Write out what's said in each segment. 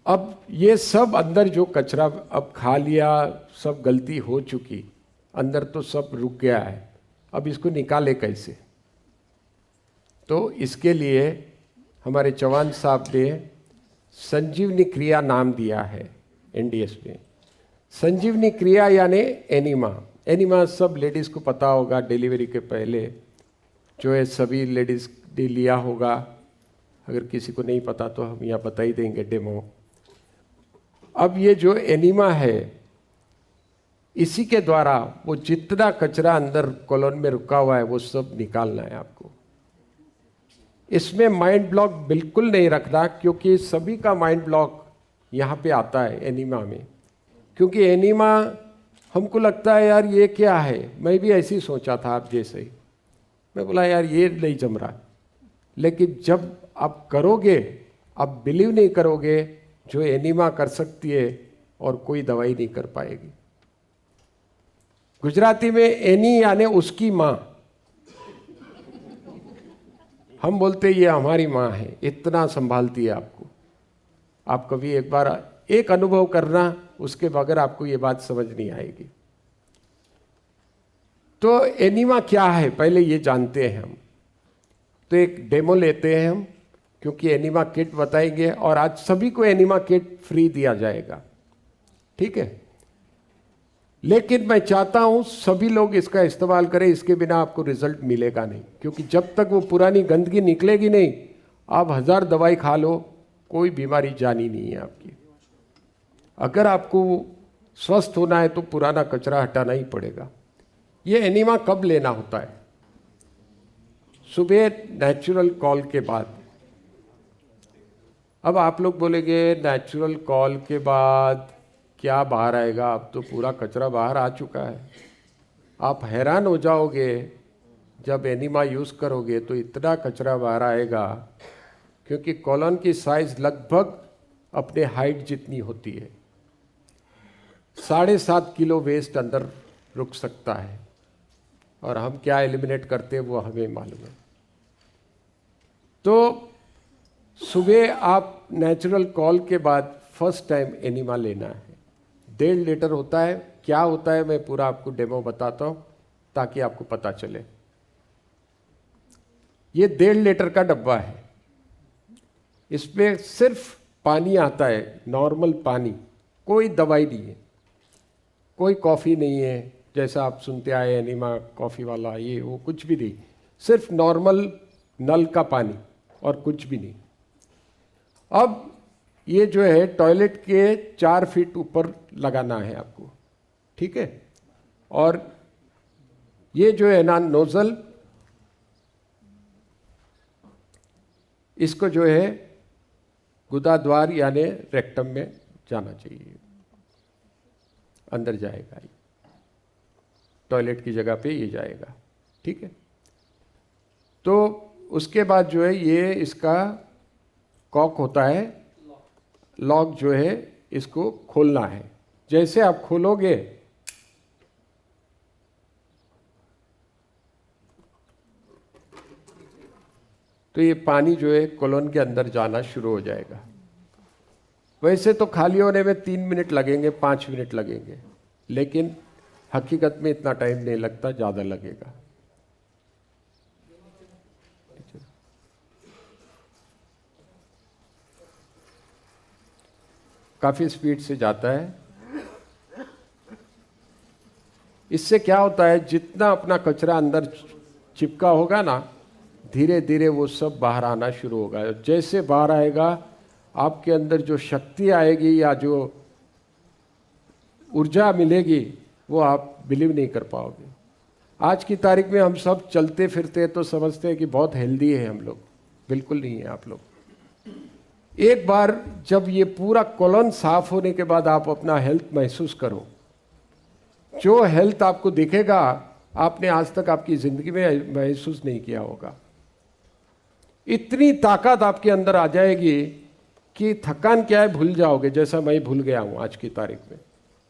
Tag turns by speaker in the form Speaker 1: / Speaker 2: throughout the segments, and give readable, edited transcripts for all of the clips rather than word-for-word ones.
Speaker 1: अब ये सब अंदर जो कचरा अब खा लिया, सब गलती हो चुकी, अंदर तो सब रुक गया है, अब इसको निकाले कैसे? तो इसके लिए हमारे चौहान साहब ने संजीवनी क्रिया नाम दिया है एनडीएस में। संजीवनी क्रिया यानी एनिमा। एनिमा सब लेडीज़ को पता होगा, डिलीवरी के पहले जो है सभी लेडीज़ ने लिया होगा। अगर किसी को नहीं पता तो हम यहाँ बता ही देंगे डेमो। अब ये जो एनिमा है, इसी के द्वारा वो जितना कचरा अंदर कॉलोन में रुका हुआ है वो सब निकालना है आपको। इसमें माइंड ब्लॉक बिल्कुल नहीं रखना, क्योंकि सभी का माइंड ब्लॉक यहाँ पे आता है एनिमा में। क्योंकि एनिमा हमको लगता है यार ये क्या है, मैं भी ऐसे ही सोचा था आप जैसे ही। मैं बोला यार ये नहीं जम रहा, लेकिन जब आप करोगे, आप बिलीव नहीं करोगे, जो एनिमा कर सकती है और कोई दवाई नहीं कर पाएगी। गुजराती में एनी यानी उसकी माँ, हम बोलते ये हमारी माँ है, इतना संभालती है आपको। आप कभी एक बार एक अनुभव करना, उसके बगैर आपको ये बात समझ नहीं आएगी। तो एनिमा क्या है पहले ये जानते हैं हम। तो एक डेमो लेते हैं हम, क्योंकि एनिमा किट बताएंगे और आज सभी को एनिमा किट फ्री दिया जाएगा, ठीक है। लेकिन मैं चाहता हूं सभी लोग इसका इस्तेमाल करें, इसके बिना आपको रिजल्ट मिलेगा नहीं। क्योंकि जब तक वो पुरानी गंदगी निकलेगी नहीं, आप 1000 दवाई खा लो, कोई बीमारी जानी नहीं है आपकी। अगर आपको स्वस्थ होना है तो पुराना कचरा हटाना ही पड़ेगा। ये एनिमा कब लेना होता है? सुबह नेचुरल कॉल के बाद। अब आप लोग बोलेंगे नेचुरल कॉल के बाद क्या बाहर आएगा? अब तो पूरा कचरा बाहर आ चुका है। आप हैरान हो जाओगे जब एनिमा यूज़ करोगे तो इतना कचरा बाहर आएगा, क्योंकि कॉलोन की साइज लगभग अपने हाइट जितनी होती है। 7.5 किलो वेस्ट अंदर रुक सकता है, और हम क्या एलिमिनेट करते हैं वो हमें मालूम है। तो सुबह आप नेचुरल कॉल के बाद फर्स्ट टाइम एनिमा लेना है। 1.5 लीटर होता है। क्या होता है मैं पूरा आपको डेमो बताता हूँ ताकि आपको पता चले। ये 1.5 लीटर का डब्बा है, इसमें सिर्फ पानी आता है, नॉर्मल पानी, कोई दवाई नहीं है, कोई कॉफ़ी नहीं है जैसा आप सुनते आए एनिमा कॉफ़ी वाला, ये वो कुछ भी नहीं, सिर्फ नॉर्मल नल का पानी और कुछ भी नहीं। अब ये जो है टॉयलेट के 4 फीट ऊपर लगाना है आपको, ठीक है। और ये जो है ना नोजल, इसको जो है गुदाद्वार यानी रेक्टम में जाना चाहिए, अंदर जाएगा, ये टॉयलेट की जगह पे ये जाएगा, ठीक है। तो उसके बाद जो है ये इसका कॉक होता है, लॉक जो है इसको खोलना है। जैसे आप खोलोगे तो ये पानी जो है कॉलोन के अंदर जाना शुरू हो जाएगा। वैसे तो खाली होने में 3 मिनट लगेंगे, 5 मिनट लगेंगे, लेकिन हकीकत में इतना टाइम नहीं लगता, ज़्यादा लगेगा। काफ़ी स्पीड से जाता है। इससे क्या होता है, जितना अपना कचरा अंदर चिपका होगा ना, धीरे धीरे वो सब बाहर आना शुरू होगा। जैसे बाहर आएगा, आपके अंदर जो शक्ति आएगी या जो ऊर्जा मिलेगी वो आप बिलीव नहीं कर पाओगे। आज की तारीख में हम सब चलते फिरते तो समझते हैं कि बहुत हेल्दी है हम लोग, बिल्कुल नहीं है आप लोग। एक बार जब ये पूरा कॉलोन साफ होने के बाद आप अपना हेल्थ महसूस करो, जो हेल्थ आपको दिखेगा आपने आज तक आपकी जिंदगी में महसूस नहीं किया होगा। इतनी ताकत आपके अंदर आ जाएगी कि थकान क्या है भूल जाओगे, जैसा मैं भूल गया हूँ आज की तारीख में।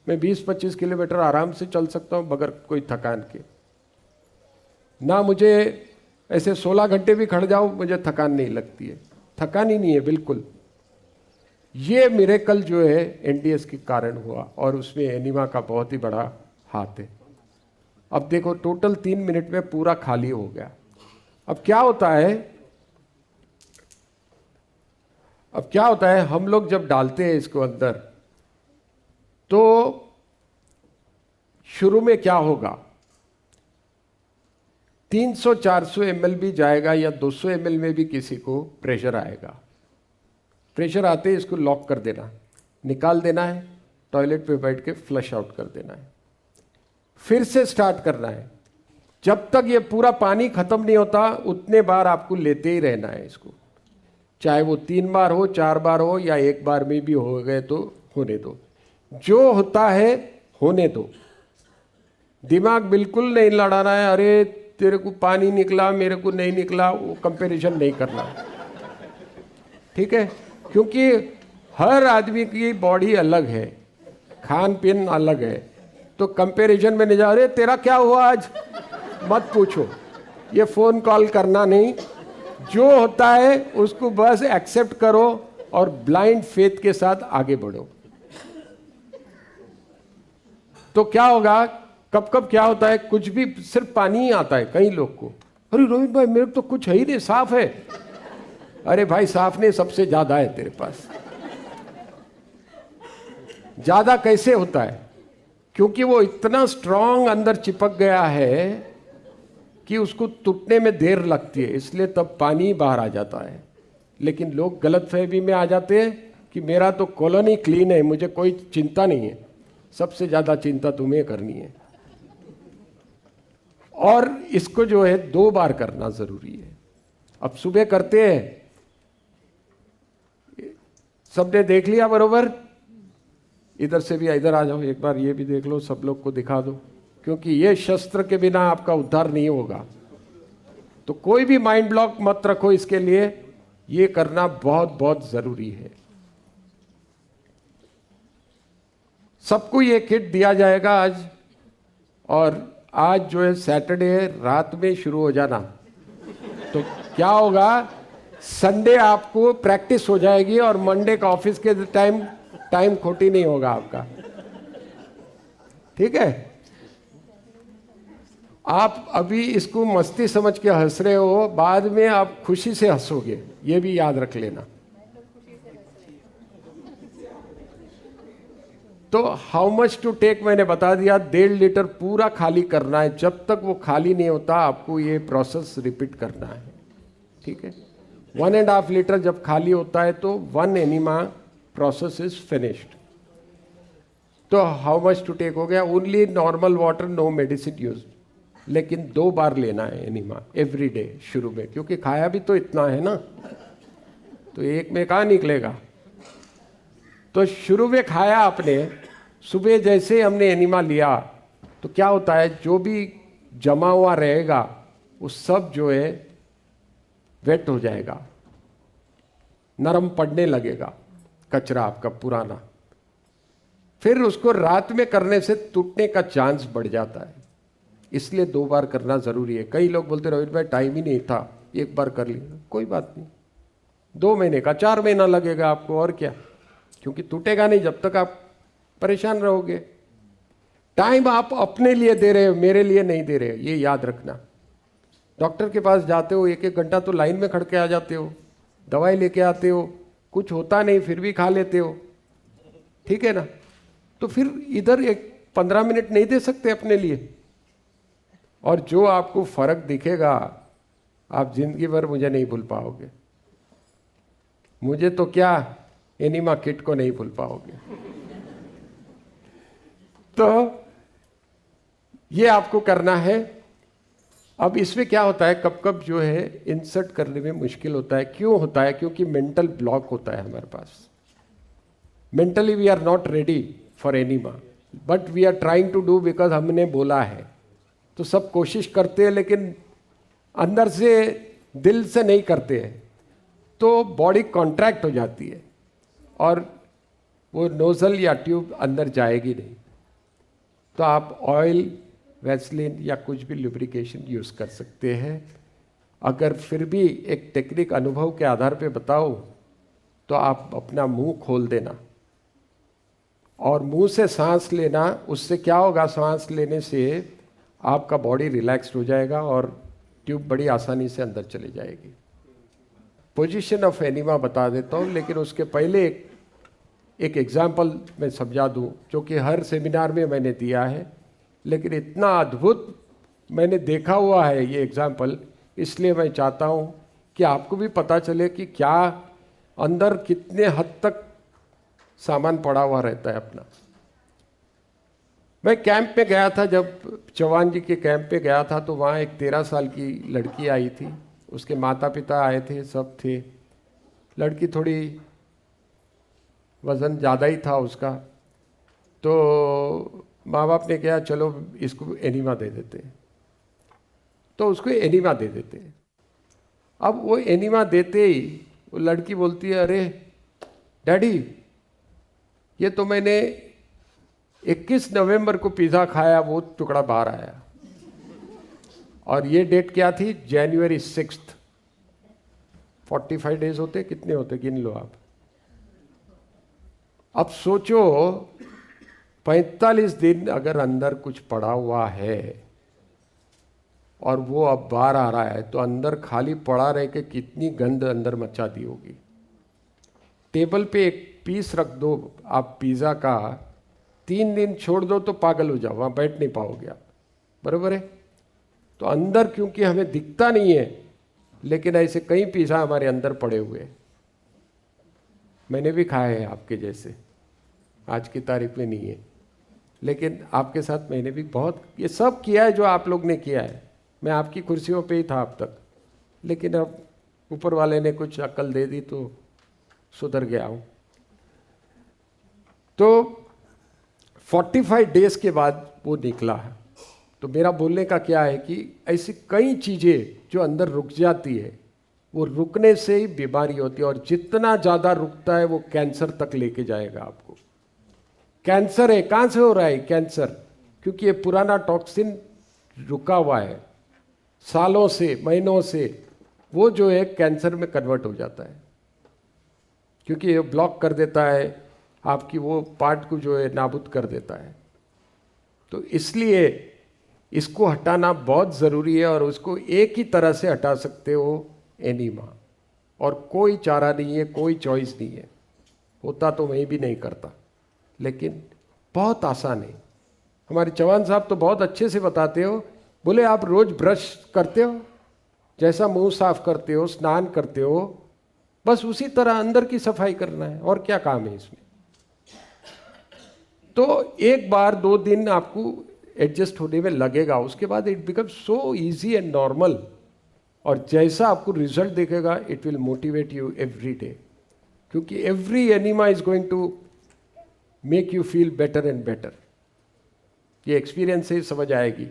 Speaker 1: मैं 20-25 किलोमीटर आराम से चल सकता हूँ बगैर कोई थकान के। ना मुझे ऐसे 16 घंटे भी खड़ जाऊँ मुझे थकान नहीं लगती है, थकान ही नहीं है बिल्कुल। ये मिरेकल जो है एनडीएस के कारण हुआ और उसमें एनीमा का बहुत ही बड़ा हाथ है। अब देखो टोटल 3 मिनट में पूरा खाली हो गया। अब क्या होता है, हम लोग जब डालते हैं इसको अंदर, तो शुरू में क्या होगा, 300-400 ml भी जाएगा या 200 ml में भी किसी को प्रेशर आएगा। प्रेशर आते ही इसको लॉक कर देना, निकाल देना है, टॉयलेट पे बैठ के फ्लश आउट कर देना है, फिर से स्टार्ट करना है। जब तक ये पूरा पानी खत्म नहीं होता उतने बार आपको लेते ही रहना है इसको, चाहे वो 3 बार हो, 4 बार हो या 1 बार में भी हो गए तो होने दो। जो होता है होने दो, दिमाग बिल्कुल नहीं लड़ाना है, अरे तेरे को पानी निकला मेरे को नहीं निकला, वो कंपैरिजन नहीं करना, ठीक है? क्योंकि हर आदमी की बॉडी अलग है, खान पीन अलग है, तो कंपैरिजन में नहीं जा रहे तेरा क्या हुआ आज मत पूछो, ये फ़ोन कॉल करना नहीं। जो होता है उसको बस एक्सेप्ट करो और ब्लाइंड फेथ के साथ आगे बढ़ो। तो क्या होगा, कब कब क्या होता है, कुछ भी सिर्फ पानी ही आता है कई लोग को, अरे रोहित भाई मेरे तो कुछ है ही नहीं, साफ है। अरे भाई साफ नहीं, सबसे ज्यादा है तेरे पास। ज्यादा कैसे होता है, क्योंकि वो इतना स्ट्रांग अंदर चिपक गया है कि उसको टूटने में देर लगती है, इसलिए तब पानी बाहर आ जाता है। लेकिन लोग गलतफहमी में आ जाते हैं कि मेरा तो कॉलोनी क्लीन है, मुझे कोई चिंता नहीं है। सबसे ज्यादा चिंता तुम्हें करनी है। और इसको जो है 2 बार करना जरूरी है। अब सुबह करते हैं, सबने देख लिया बरोबर, इधर से भी इधर आ जाओ, एक बार ये भी देख लो, सब लोग को दिखा दो, क्योंकि ये शस्त्र के बिना आपका उद्धार नहीं होगा। तो कोई भी माइंड ब्लॉक मत रखो, इसके लिए ये करना बहुत बहुत जरूरी है। सबको ये किट दिया जाएगा आज, और आज जो है सैटरडे है, रात में शुरू हो जाना। तो क्या होगा, संडे आपको प्रैक्टिस हो जाएगी और मंडे का ऑफिस के टाइम खोटी नहीं होगा आपका, ठीक है? आप अभी इसको मस्ती समझ के हंस रहे हो, बाद में आप खुशी से हंसोगे, ये भी याद रख लेना। तो हाउ मच टू टेक मैंने बता दिया, 1.5 लीटर पूरा खाली करना है। जब तक वो खाली नहीं होता आपको ये प्रोसेस रिपीट करना है, ठीक है? 1.5 लीटर जब खाली होता है तो 1 एनीमा प्रोसेस इज फिनिश्ड। तो हाउ मच टू टेक हो गया, only normal water, no medicine use. लेकिन 2 बार लेना है एनीमा एवरी डे शुरू में, क्योंकि खाया भी तो इतना है ना, तो एक में कहाँ निकलेगा। तो शुरू में खाया आपने, सुबह जैसे हमने एनीमा लिया तो क्या होता है, जो भी जमा हुआ रहेगा वो सब जो है वेट हो जाएगा, नरम पड़ने लगेगा कचरा आपका पुराना। फिर उसको रात में करने से टूटने का चांस बढ़ जाता है, इसलिए 2 बार करना जरूरी है। कई लोग बोलते रोहित भाई टाइम ही नहीं था, 1 बार कर लिया, कोई बात नहीं, 2 महीने का 4 महीना लगेगा आपको, और क्या, क्योंकि टूटेगा नहीं जब तक आप परेशान रहोगे। टाइम आप अपने लिए दे रहे हो, मेरे लिए नहीं दे रहे हो, ये याद रखना। डॉक्टर के पास जाते हो, 1-1 घंटा तो लाइन में खड़ के आ जाते हो, दवाई लेके आते हो, कुछ होता नहीं फिर भी खा लेते हो, ठीक है ना? तो फिर इधर 15 मिनट नहीं दे सकते अपने लिए? और जो आपको फर्क दिखेगा आप जिंदगी भर मुझे नहीं भूल पाओगे। मुझे तो क्या, एनीमा किट को नहीं भूल पाओगे। तो ये आपको करना है। अब इसमें क्या होता है, कब कब जो है इंसर्ट करने में मुश्किल होता है। क्यों होता है? क्योंकि मेंटल ब्लॉक होता है हमारे पास। Mentally we are not ready for enema, but we are trying to do, because हमने बोला है। तो सब कोशिश करते हैं लेकिन अंदर से, दिल से नहीं करते हैं, तो बॉडी कॉन्ट्रैक्ट हो जाती है और वो नोजल या ट्यूब अंदर जाएगी नहीं। तो आप ऑयल, वैसलीन या कुछ भी लुब्रिकेशन यूज़ कर सकते हैं। अगर फिर भी एक टेक्निक अनुभव के आधार पे बताओ तो आप अपना मुंह खोल देना और मुंह से सांस लेना। उससे क्या होगा, सांस लेने से आपका बॉडी रिलैक्स्ड हो जाएगा और ट्यूब बड़ी आसानी से अंदर चली जाएगी। पोजीशन ऑफ एनिमा बता देता हूँ, लेकिन उसके पहले एक एग्जाम्पल मैं समझा दूँ, जो कि हर सेमिनार में मैंने दिया है, लेकिन इतना अद्भुत मैंने देखा हुआ है ये एग्जाम्पल, इसलिए मैं चाहता हूँ कि आपको भी पता चले कि क्या अंदर कितने हद तक सामान पड़ा हुआ रहता है अपना। मैं कैंप पे गया था, जब चौहान जी के कैंप पे गया था, तो वहाँ एक 13 साल की लड़की आई थी, उसके माता पिता आए थे, सब थे। लड़की थोड़ी वज़न ज़्यादा ही था उसका, तो माँ बाप ने कहा चलो इसको एनिमा दे देते, तो उसको एनिमा दे देते। अब वो एनिमा देते ही वो लड़की बोलती है, अरे डैडी, ये तो मैंने 21 नवंबर को पिज़्ज़ा खाया, वो टुकड़ा बाहर आया, और ये डेट क्या थी, जनवरी 6। 45 डेज होते, कितने होते गिन लो आप। अब सोचो 45 दिन अगर अंदर कुछ पड़ा हुआ है और वो अब बाहर आ रहा है, तो अंदर खाली पड़ा रह के कितनी गंद अंदर मचा दी होगी। टेबल पे एक पीस रख दो आप पिज़्ज़ा का, 3 दिन छोड़ दो तो पागल हो जाओ, वहाँ बैठ नहीं पाओगे आप, बराबर है। तो अंदर क्योंकि हमें दिखता नहीं है, लेकिन ऐसे कई पिज़्ज़ा हमारे अंदर पड़े हुए हैं। मैंने भी खाए हैं आपके जैसे, आज की तारीख में नहीं है, लेकिन आपके साथ मैंने भी बहुत ये सब किया है जो आप लोग ने किया है। मैं आपकी कुर्सियों पे ही था अब तक, लेकिन अब ऊपर वाले ने कुछ अक्ल दे दी तो सुधर गया हूँ। तो 45 डेज के बाद वो निकला है। तो मेरा बोलने का क्या है कि ऐसी कई चीज़ें जो अंदर रुक जाती है, वो रुकने से ही बीमारी होती है, और जितना ज़्यादा रुकता है वो कैंसर तक लेके जाएगा आपको। कैंसर है, कहाँ से हो रहा है कैंसर? क्योंकि ये पुराना टॉक्सिन रुका हुआ है सालों से, महीनों से, वो जो है कैंसर में कन्वर्ट हो जाता है, क्योंकि ये ब्लॉक कर देता है आपकी वो पार्ट को, जो है नाबूद कर देता है। तो इसलिए इसको हटाना बहुत ज़रूरी है, और उसको एक ही तरह से हटा सकते हो, एनीमा, और कोई चारा नहीं है, कोई चॉइस नहीं है। होता तो मैं भी नहीं करता, लेकिन बहुत आसान है। हमारे चौहान साहब तो बहुत अच्छे से बताते हो, बोले आप रोज़ ब्रश करते हो, जैसा मुंह साफ करते हो, स्नान करते हो, बस उसी तरह अंदर की सफाई करना है, और क्या काम है इसमें। तो एक बार 2 दिन आपको एडजस्ट होने में लगेगा, उसके बाद it become so easy and normal, और जैसा आपको रिजल्ट देखेगा it will motivate you every day, क्योंकि every enema is going to make you feel better and better. ये एक्सपीरियंस से समझ आएगी।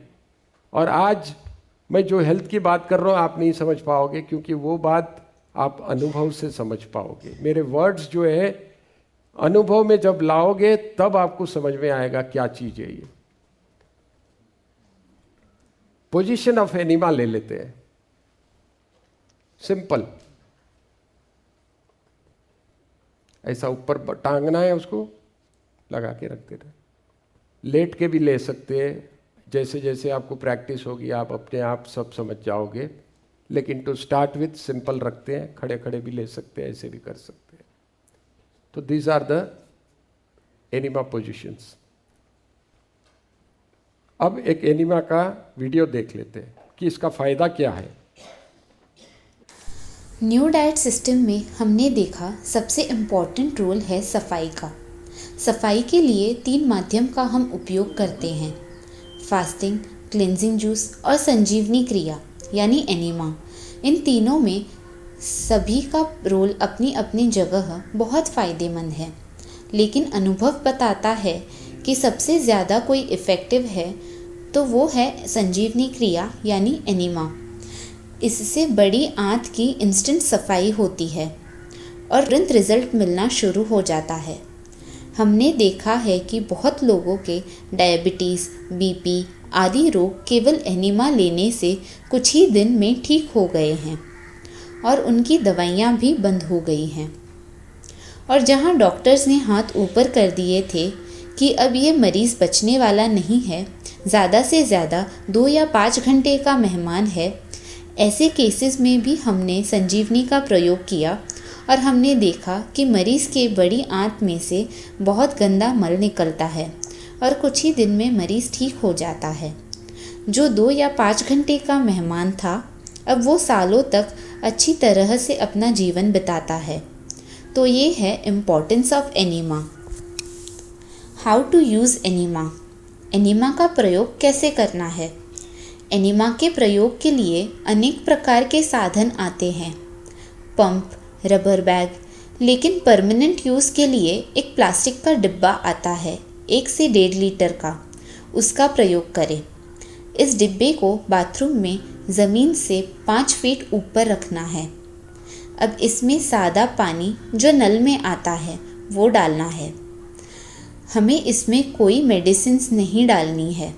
Speaker 1: और आज मैं जो हेल्थ की बात कर रहा हूँ आप नहीं समझ पाओगे, क्योंकि वो बात आप अनुभव से समझ पाओगे। मेरे वर्ड्स जो है अनुभव में जब लाओगे तब आपको समझ में आएगा क्या चीज़ है ये। पोजीशन ऑफ एनिमा ले लेते हैं, सिंपल। ऐसा ऊपर टांगना है, उसको लगा के रखते रहे। लेट के भी ले सकते हैं, जैसे जैसे आपको प्रैक्टिस होगी आप अपने आप सब समझ जाओगे, लेकिन टू स्टार्ट विथ सिंपल रखते हैं। खड़े खड़े भी ले सकते हैं, ऐसे भी कर सकते हैं। तो these are the enema positions. अब एक एनिमा का वीडियो देख लेते हैं कि इसका फ़ायदा क्या है।
Speaker 2: न्यू डाइट सिस्टम में हमने देखा सबसे इम्पॉर्टेंट रोल है सफाई का। सफाई के लिए 3 माध्यम का हम उपयोग करते हैं, फास्टिंग, क्लिनजिंग जूस और संजीवनी क्रिया यानी एनिमा। इन तीनों में सभी का रोल अपनी अपनी जगह बहुत फ़ायदेमंद है, लेकिन अनुभव बताता है कि सबसे ज़्यादा कोई इफ़ेक्टिव है तो वो है संजीवनी क्रिया यानी एनिमा। इससे बड़ी आंत की इंस्टेंट सफाई होती है और तुरंत रिजल्ट मिलना शुरू हो जाता है। हमने देखा है कि बहुत लोगों के डायबिटीज़, बीपी आदि रोग केवल एनिमा लेने से कुछ ही दिन में ठीक हो गए हैं और उनकी दवाइयाँ भी बंद हो गई हैं। और जहां डॉक्टर्स ने हाथ ऊपर कर दिए थे कि अब ये मरीज़ बचने वाला नहीं है, ज़्यादा से ज़्यादा 2 या 5 घंटे का मेहमान है, ऐसे केसेस में भी हमने संजीवनी का प्रयोग किया और हमने देखा कि मरीज़ के बड़ी आंत में से बहुत गंदा मल निकलता है और कुछ ही दिन में मरीज़ ठीक हो जाता है। जो 2 या 5 घंटे का मेहमान था, अब वो सालों तक अच्छी तरह से अपना जीवन बिताता है। तो ये है importance of enema. How to use enema. Enema का प्रयोग कैसे करना है। एनीमा के प्रयोग के लिए अनेक प्रकार के साधन आते हैं, पंप, रबर बैग, लेकिन परमानेंट यूज़ के लिए एक प्लास्टिक का डिब्बा आता है 1 से 1.5 लीटर का, उसका प्रयोग करें। इस डिब्बे को बाथरूम में ज़मीन से 5 फीट ऊपर रखना है। अब इसमें सादा पानी जो नल में आता है वो डालना है। हमें इसमें कोई मेडिसिन्स नहीं डालनी है,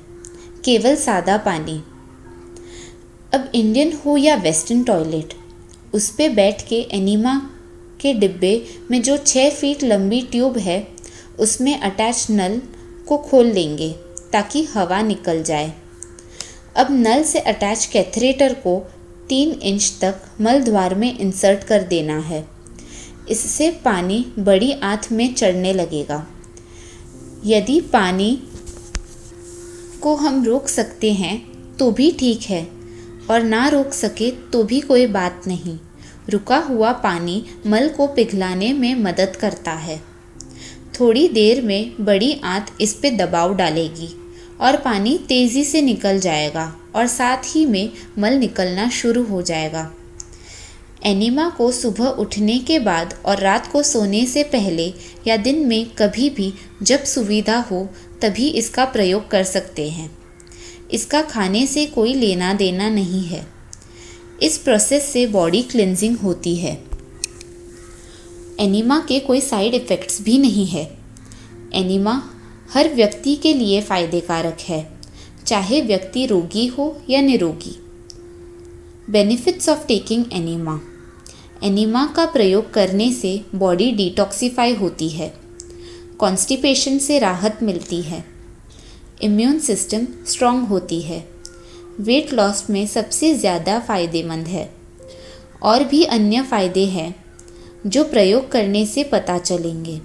Speaker 2: केवल सादा पानी। अब इंडियन हो या वेस्टर्न टॉयलेट, उस पे बैठ के एनीमा के डिब्बे में जो 6 फीट लंबी ट्यूब है उसमें अटैच नल को खोल लेंगे ताकि हवा निकल जाए। अब नल से अटैच कैथेटर को 3 इंच तक मल द्वार में इंसर्ट कर देना है। इससे पानी बड़ी आंत में चढ़ने लगेगा। यदि पानी को हम रोक सकते हैं तो भी ठीक है, और ना रोक सके तो भी कोई बात नहीं। रुका हुआ पानी मल को पिघलाने में मदद करता है। थोड़ी देर में बड़ी आंत इस पे दबाव डालेगी और पानी तेज़ी से निकल जाएगा और साथ ही में मल निकलना शुरू हो जाएगा। एनीमा को सुबह उठने के बाद और रात को सोने से पहले या दिन में कभी भी जब सुविधा हो तभी इसका प्रयोग कर सकते हैं। इसका खाने से कोई लेना देना नहीं है। इस प्रोसेस से बॉडी क्लिनजिंग होती है। एनीमा के कोई साइड इफ़ेक्ट्स भी नहीं है। एनीमा हर व्यक्ति के लिए फ़ायदे कारक है, चाहे व्यक्ति रोगी हो या निरोगी। Benefits of taking enema. Enema का प्रयोग करने से बॉडी डिटॉक्सिफाई होती है, कॉन्स्टिपेशन से राहत मिलती है, इम्यून सिस्टम स्ट्रॉन्ग होती है, वेट लॉस में सबसे ज़्यादा फ़ायदेमंद है। और भी अन्य फ़ायदे हैं जो प्रयोग करने से पता चलेंगे।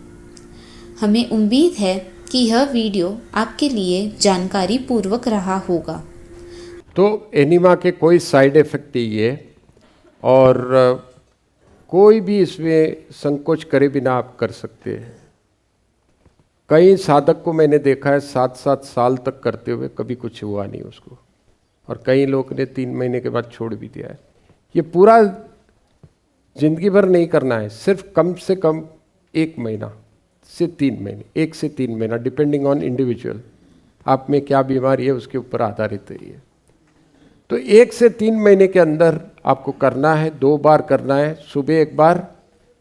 Speaker 2: हमें उम्मीद है कि यह वीडियो आपके लिए जानकारी पूर्वक रहा होगा।
Speaker 1: तो एनीमा के कोई साइड इफ़ेक्ट नहीं है और कोई भी इसमें संकोच करे बिना आप कर सकते हैं। कई साधक को मैंने देखा है 7-7 साल तक करते हुए कभी कुछ हुआ नहीं उसको, और कई लोग ने 3 महीने के बाद छोड़ भी दिया है। ये पूरा जिंदगी भर नहीं करना है, सिर्फ कम से कम 1 महीना से 3 महीने, 1 से 3 महीना, डिपेंडिंग ऑन इंडिविजुअल, आप में क्या बीमारी है उसके ऊपर आधारित है ये। तो 1 से 3 महीने के अंदर आपको करना है, 2 बार करना है, सुबह 1 बार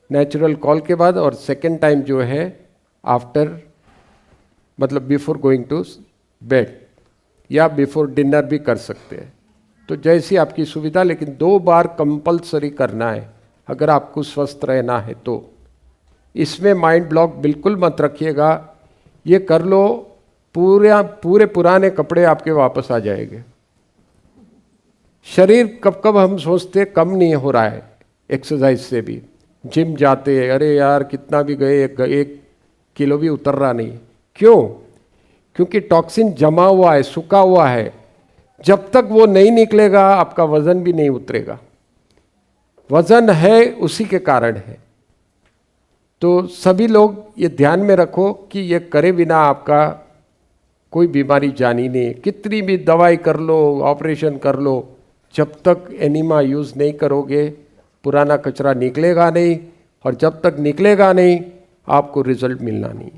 Speaker 1: नेचुरल कॉल के बाद, और सेकेंड टाइम जो है आफ्टर, मतलब बिफोर गोइंग टू बेड या बिफोर डिनर भी कर सकते हैं। तो जैसी आपकी सुविधा, लेकिन 2 बार कंपलसरी करना है अगर आपको स्वस्थ रहना है। तो इसमें माइंड ब्लॉक बिल्कुल मत रखिएगा, ये कर लो पूरे पुराने कपड़े आपके वापस आ जाएंगे। शरीर कब कब हम सोचते कम नहीं हो रहा है एक्सरसाइज से भी, जिम जाते हैं, अरे यार कितना भी गए 1 किलो भी उतर रहा नहीं। क्यों? क्योंकि टॉक्सिन जमा हुआ है, सूखा हुआ है। जब तक वो नहीं निकलेगा आपका वजन भी नहीं उतरेगा। वजन है उसी के कारण है। तो सभी लोग ये ध्यान में रखो कि ये करे बिना आपका कोई बीमारी जानी नहीं। कितनी भी दवाई कर लो, ऑपरेशन कर लो, जब तक एनीमा यूज़ नहीं करोगे पुराना कचरा निकलेगा नहीं, और जब तक निकलेगा नहीं आपको रिजल्ट मिलना नहीं।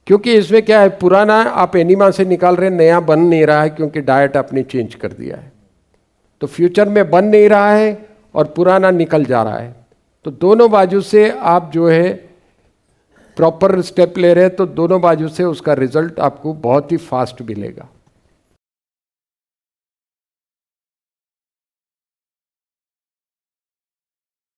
Speaker 1: क्योंकि इसमें क्या है, पुराना आप एनीमा से निकाल रहे हैं, नया बन नहीं रहा है क्योंकि डाइट आपने चेंज कर दिया है। तो फ्यूचर में बन नहीं रहा है और पुराना निकल जा रहा है। तो दोनों बाजू से आप जो है प्रॉपर स्टेप ले रहे हैं, तो दोनों बाजू से उसका रिजल्ट आपको बहुत ही फास्ट मिलेगा।